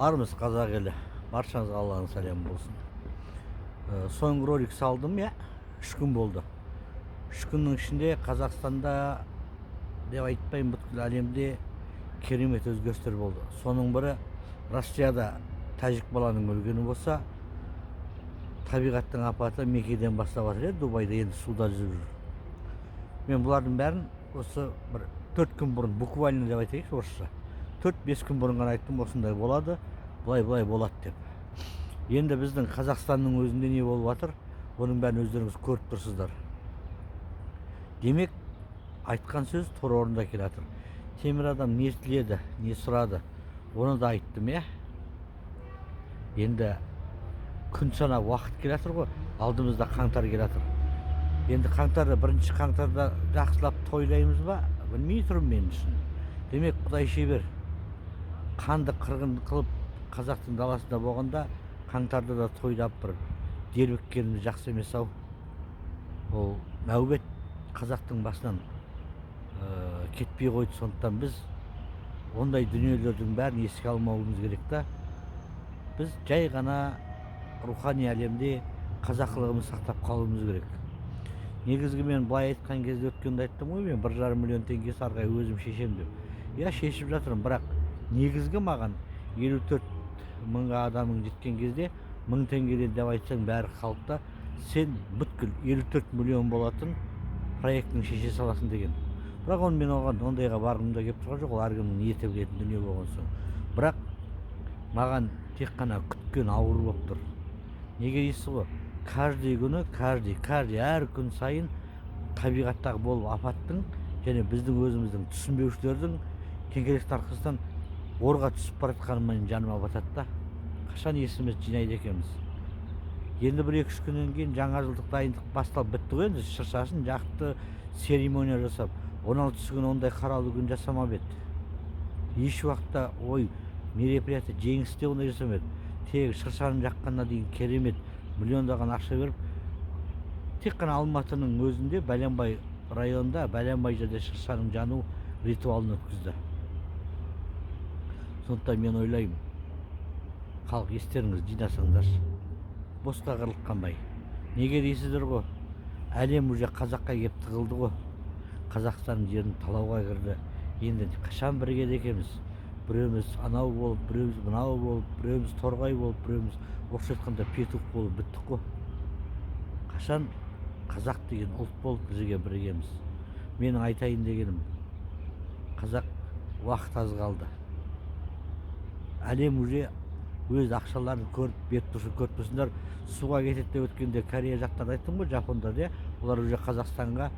Армысыз қазақ елі. Баршаңызға Алланың сәлемі болсын. Соңғы ролик салдым я, 3 күн болды. 3 күннің ішінде Қазақстанда деп айтпайын, бүткіл әлемде керемет өзгерістер болды. Соның бірі Россияда тәжік баланың өлгені болса, табиғаттың апаты Меккеден бастап жатыр, Дубайда енді суда жүріп жүр. Мен бұлардың бәрін осы бір 4 күн бұрын, буквально деп айтайықшы орысша, 4-5 күн бұрын ғана айттым, осындай болады, былай болады деп. Енді біздің Қазақстанның өзінде не болып жатыр, оның бәрін өздеріңіз көріп тұрсыздар. Демек, айтқан сөз тура орында келе жатыр. Темір адам не тіледі, не сұрады, оны да айттым, я. Енді күн сана уақыт келе жатыр ғой, алдымызда қаңтар келе жатыр. Енді қаңтарда, 1 қаңтарда жақсылап тойлаймыз ба, білмей тұрмын мен үшін. Демек, Құдай шебер, қанды қырғын қылып қазақтың даласында болғанда, қаңтарда да тойлап бір дербіккеніміз жақсы емес ау. Ол нәубет қазақтың басынан кетпей қойды, сондықтан біз ондай дүниелердің бәрін еске алмауымыз керек та. Біз жай ғана рухани әлемде қазақылығымызды сақтап қалуымыз керек. Негізгі мен былай айтқан кезде өткенде айттым ғой, мен 1,5 миллион теңге сарғай өзім шешем деп. Я шешіп жатырмын, бірақ негізгі маған 54 мыңға адамың жеткен кезде 1000 теңгеден деп айтсаң бәрі халықта, сен бүткіл 54 миллион болатын проектің шеше саласың деген. Бірақ оны мен оған ондайға барғым да келіп тұрған жоқ, ол әркімнің ниеті білетін дүние болған соң. Бірақ маған тек қана күткен ауыр болып тұр. Неге дейсіз ғой? Каждый күні, әр күн сайын табиғаттағы болып апаттың және біздің өзіміздің түсінбеушілердің кеңкелек тарқыстан орға түсіп баратқаны менің жаныма батады да. Қашан есімізді жинайды екенбіз. Енді 1-2 күннен кейін жаңа жылдық дайындық басталып бітті ғой, енді шыршасын жақты церемония жасап, 16 күн ондай қаралы күн жасамап еді. Еш уақытта ой мероприятие жеңісте ондай жасамайды. Тек шыршаның жаққанына дейін керемет миллиондаған ақша беріп, тек қана Алматының өзінде Бәленбай районында, Бәленбай жерде шыршаның жану ритуалын өткізді. Сондықтан мен ойлаймын, халық естеріңіз жинасаңдар, босқа қырылып Неге дейсіздер ғой? Әлем уже қазаққа кеп тығылды ғой. Қазақстанның жерін талауға кірді. Енді қашан бірігеді екенбіз? Біреуміз анау болып, біреуміз мынау болып, біреуміз торғай болып, біреуміз орысша айтқанда петух болып біттік қой. Қашан қазақ деген ұлт болып бізге бірігеміз? Менің айтайын дегенім, қазақ уақыт аз қалды. Әлем уже өз ақшаларын беріп тұрсындар, суға кетеді деп өткенде Корея жақтарда айттым ғой, Жапондар, де, олар уже Қазақстанға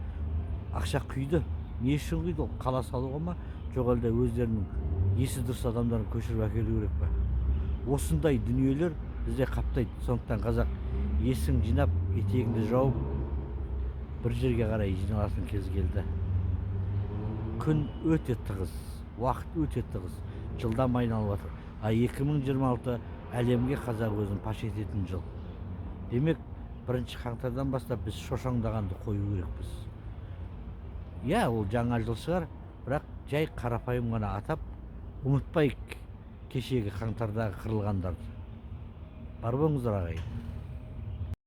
ақша құйды. Не үшін құйды? Қала салуға ма? Жоқ әлде өздерінің есі дұрыс адамдарын көшіріп әкелу керек па? Осындай дүниелер бізде қаптайды. Сондықтан қазақ есің жинап, етегіңді жауып, бір жерге қарай жиналатын кез келді. Күн өте тығыз, уақыт өте тығыз, жылдам айналып жатыр. 2026 әлемге қазақ өзін паш ететін жыл. Демек, 1 қаңтардан бастап біз шошаңдағанды қою керекпіз. Я, ол жаңа жыл шығар, бірақ жай қарапайым ғана атап, ұмытпайық кешегі қаңтардағы қырылғандарды. Бар болыңыздар ағайын.